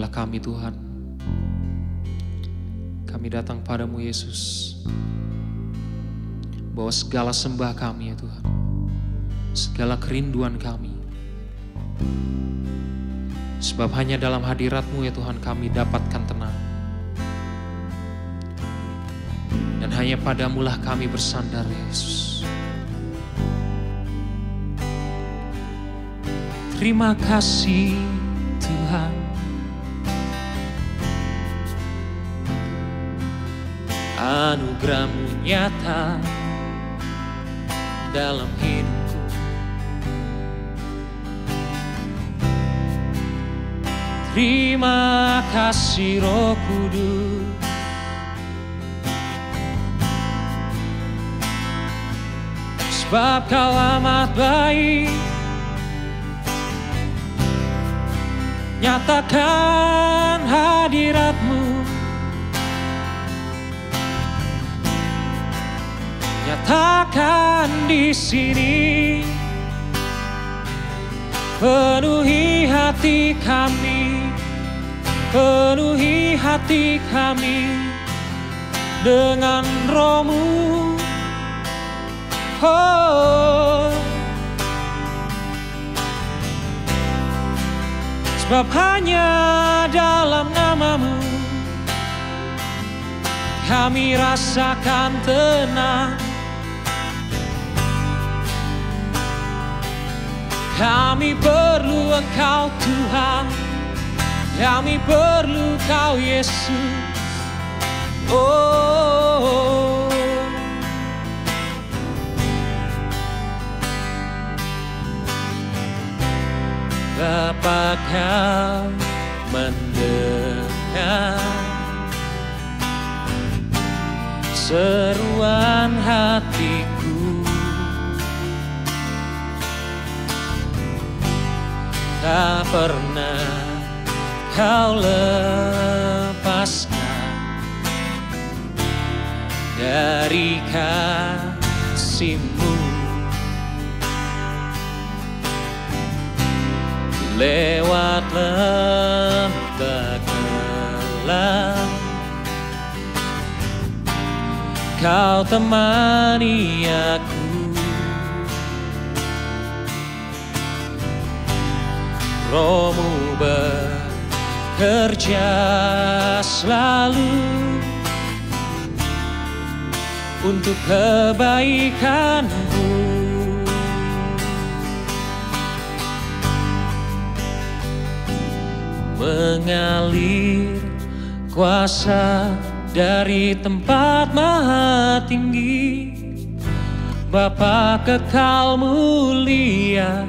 Inilah kami Tuhan. Kami datang padamu Yesus. Bawa segala sembah kami ya Tuhan. Segala kerinduan kami. Sebab hanya dalam hadirat-Mu ya Tuhan kami dapatkan tenang. Dan hanya padamu-lah kami bersandar ya Yesus. Terima kasih Tuhan. Anugerah-Mu nyata dalam hidupku. Terima kasih Roh Kudus. Sebab Kau amat baik. Nyatakan hadirat-Mu. Nyatakan di sini. Penuhi hati kami. Penuhi hati kami dengan Roh-Mu. Oh. Sebab hanya dalam nama-Mu kami rasakan tenang. Kami perlu Engkau Tuhan. Kami perlu Kau Yesus. Oh. Bapa Kau mendengar seruan hatiku. Tak pernah Kau lepaskan dari kasih-Mu. Lewat lembah gelap Kau temani aku. Roh-Mu bekerja selalu untuk kebaikan-Mu. Mengalir kuasa dari tempat maha tinggi. Bapa kekal mulia,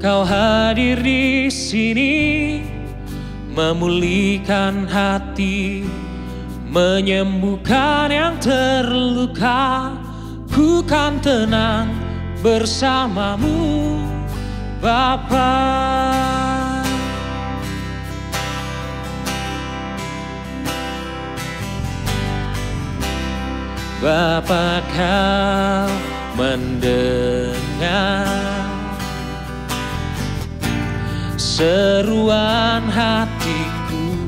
Kau hadir di sini, memulihkan hati, menyembuhkan yang terluka. Ku kan tenang bersama-Mu, Bapa. Bapa Kau mendengar seruan hatiku.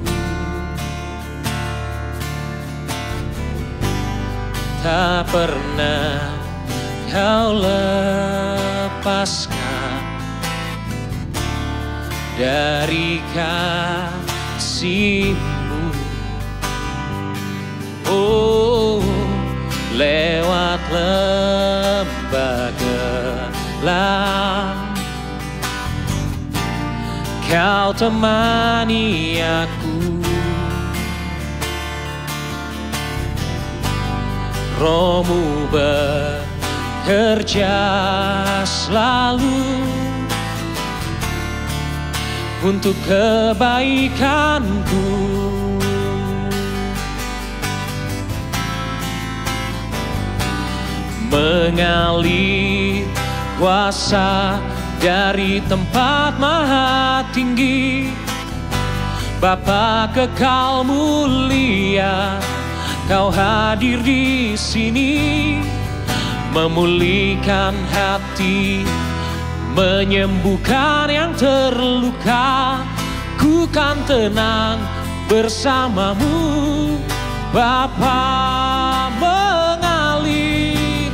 Tak pernah Kau lepaskan dari kasih-Mu. Oh, lewat lembah gelap Kau temani aku. Roh-Mu bekerja selalu untuk kebaikanku. Mengalir kuasa dari tempat maha tinggi. Bapa kekal mulia, Kau hadir di sini, memulihkan hati, menyembuhkan yang terluka. ku kan tenang bersamamu. Bapa mengalir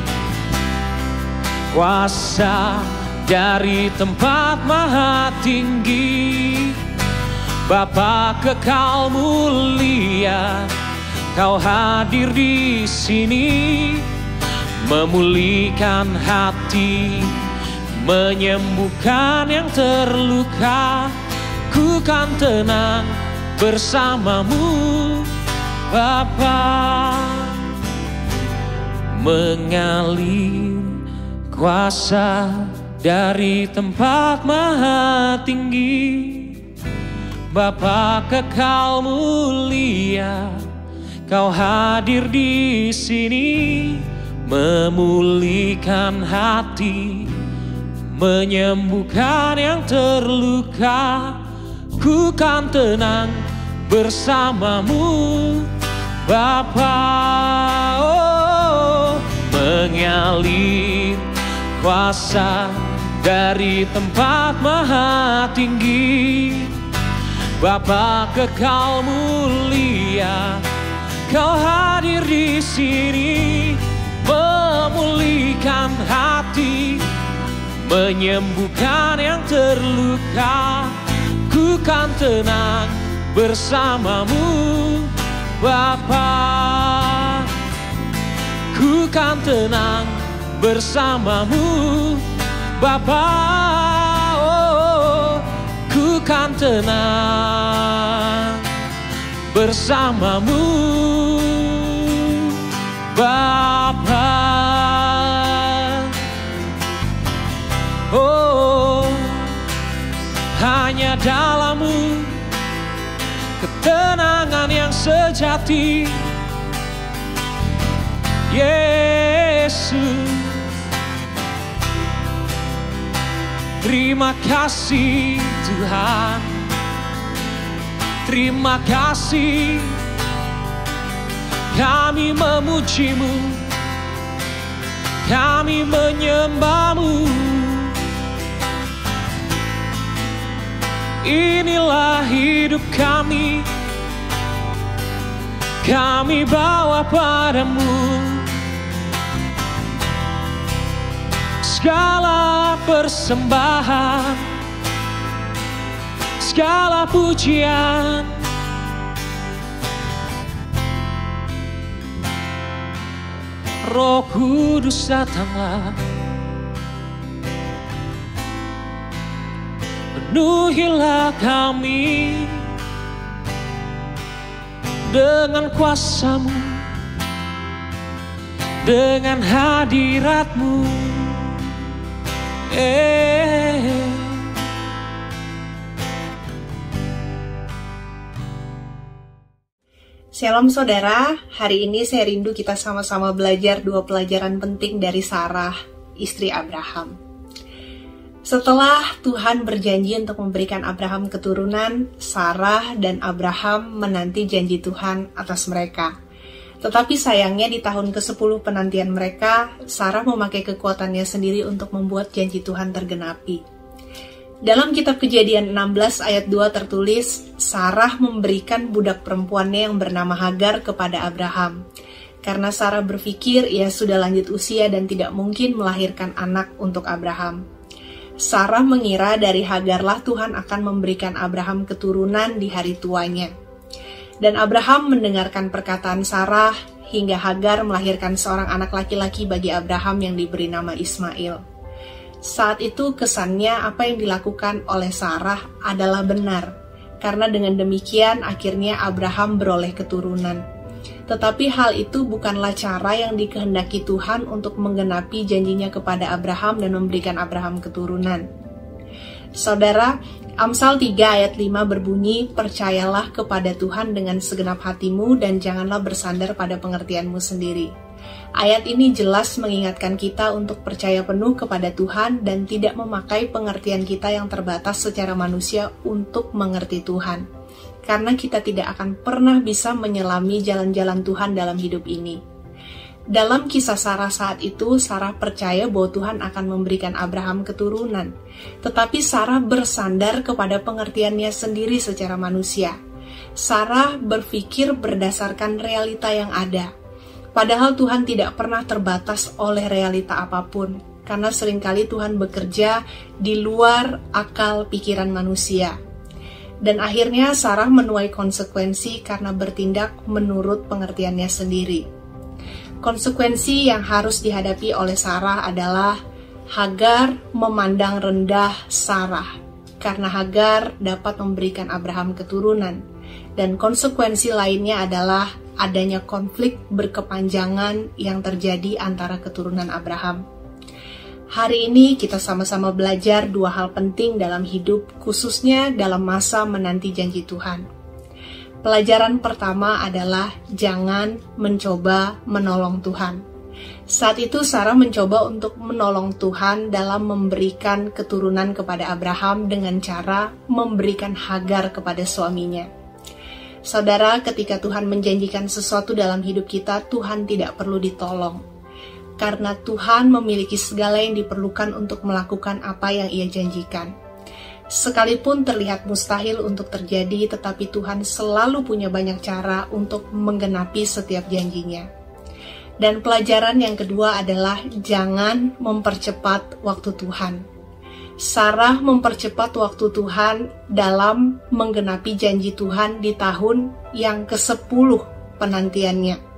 kuasa dari tempat maha tinggi. Bapa kekal mulia, Kau hadir di sini, memulihkan hati, menyembuhkan yang terluka. Ku kan tenang bersamamu. Bapa mengalir kuasa dari tempat maha tinggi. Bapa kekal mulia, Kau hadir di sini, memulihkan hati, menyembuhkan yang terluka. Ku kan tenang bersamamu. Bapa mengalir kuasa dari tempat maha tinggi. Bapa kekal mulia, Kau hadir di sini, memulihkan hati, menyembuhkan yang terluka. Ku kan tenang bersamamu. Bapa, ku kan tenang bersamamu. Bapa, ku kan tenang bersamamu. Bapa, hanya dalam-Mu ketenangan yang sejati. Yesus, terima kasih Tuhan, terima kasih. Kami memuji-Mu, kami menyembah-Mu. Inilah hidup kami bawa padamu. Segala persembahan, segala pujian, Roh Kudus datanglah, penuhilah kami dengan kuasa-Mu, dengan hadirat-Mu. Shalom saudara, hari ini saya rindu kita sama-sama belajar 2 pelajaran penting dari Sarah, istri Abraham. Setelah Tuhan berjanji untuk memberikan Abraham keturunan, Sarah dan Abraham menanti janji Tuhan atas mereka. Tetapi sayangnya di tahun ke-10 penantian mereka, Sarah memakai kekuatannya sendiri untuk membuat janji Tuhan tergenapi. Dalam kitab Kejadian 16 ayat 2 tertulis, Sarah memberikan budak perempuannya yang bernama Hagar kepada Abraham. Karena Sarah berpikir ia sudah lanjut usia dan tidak mungkin melahirkan anak untuk Abraham. Sarah mengira dari Hagarlah Tuhan akan memberikan Abraham keturunan di hari tuanya. Dan Abraham mendengarkan perkataan Sarah hingga Hagar melahirkan seorang anak laki-laki bagi Abraham yang diberi nama Ismail. Saat itu kesannya apa yang dilakukan oleh Sarah adalah benar, karena dengan demikian akhirnya Abraham beroleh keturunan. Tetapi hal itu bukanlah cara yang dikehendaki Tuhan untuk menggenapi janjinya kepada Abraham dan memberikan Abraham keturunan. Saudara, Amsal 3 ayat 5 berbunyi, "Percayalah kepada Tuhan dengan segenap hatimu dan janganlah bersandar pada pengertianmu sendiri." Ayat ini jelas mengingatkan kita untuk percaya penuh kepada Tuhan dan tidak memakai pengertian kita yang terbatas secara manusia untuk mengerti Tuhan. Karena kita tidak akan pernah bisa menyelami jalan-jalan Tuhan dalam hidup ini. Dalam kisah Sarah saat itu, Sarah percaya bahwa Tuhan akan memberikan Abraham keturunan. Tetapi Sarah bersandar kepada pengertiannya sendiri secara manusia. Sarah berpikir berdasarkan realita yang ada. Padahal Tuhan tidak pernah terbatas oleh realita apapun. Karena seringkali Tuhan bekerja di luar akal pikiran manusia. Dan akhirnya Sarah menuai konsekuensi karena bertindak menurut pengertiannya sendiri. Konsekuensi yang harus dihadapi oleh Sarah adalah Hagar memandang rendah Sarah karena Hagar dapat memberikan Abraham keturunan. Dan konsekuensi lainnya adalah adanya konflik berkepanjangan yang terjadi antara keturunan Abraham. Hari ini kita sama-sama belajar dua hal penting dalam hidup, khususnya dalam masa menanti janji Tuhan. Pelajaran pertama adalah jangan mencoba menolong Tuhan. Saat itu Sarah mencoba untuk menolong Tuhan dalam memberikan keturunan kepada Abraham dengan cara memberikan Hagar kepada suaminya. Saudara, ketika Tuhan menjanjikan sesuatu dalam hidup kita, Tuhan tidak perlu ditolong. Karena Tuhan memiliki segala yang diperlukan untuk melakukan apa yang Ia janjikan. Sekalipun terlihat mustahil untuk terjadi, tetapi Tuhan selalu punya banyak cara untuk menggenapi setiap janjinya. Dan pelajaran yang kedua adalah jangan mempercepat waktu Tuhan. Sarah mempercepat waktu Tuhan dalam menggenapi janji Tuhan di tahun yang ke-10 penantiannya.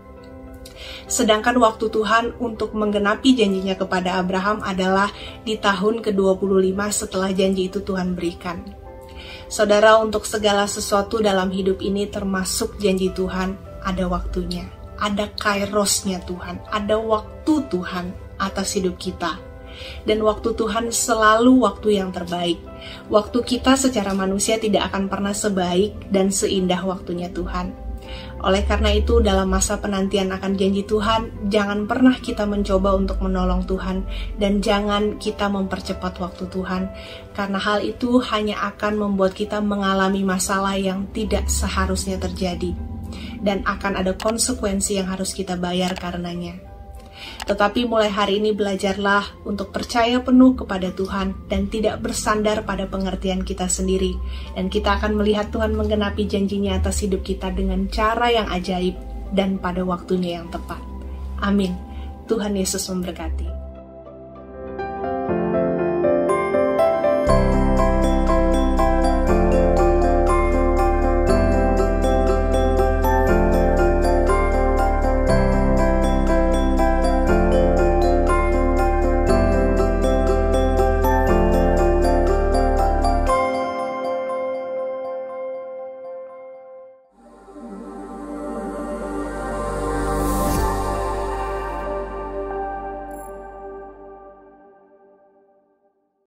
Sedangkan waktu Tuhan untuk menggenapi janjinya kepada Abraham adalah di tahun ke-25 setelah janji itu Tuhan berikan. Saudara, untuk segala sesuatu dalam hidup ini termasuk janji Tuhan, ada waktunya. Ada kairosnya Tuhan, ada waktu Tuhan atas hidup kita. Dan waktu Tuhan selalu waktu yang terbaik. Waktu kita secara manusia tidak akan pernah sebaik dan seindah waktunya Tuhan. Oleh karena itu, dalam masa penantian akan janji Tuhan, jangan pernah kita mencoba untuk menolong Tuhan, dan jangan kita mempercepat waktu Tuhan, karena hal itu hanya akan membuat kita mengalami masalah yang tidak seharusnya terjadi, dan akan ada konsekuensi yang harus kita bayar karenanya. Tetapi mulai hari ini belajarlah untuk percaya penuh kepada Tuhan dan tidak bersandar pada pengertian kita sendiri. Dan kita akan melihat Tuhan menggenapi janjinya atas hidup kita dengan cara yang ajaib dan pada waktunya yang tepat. Amin. Tuhan Yesus memberkati.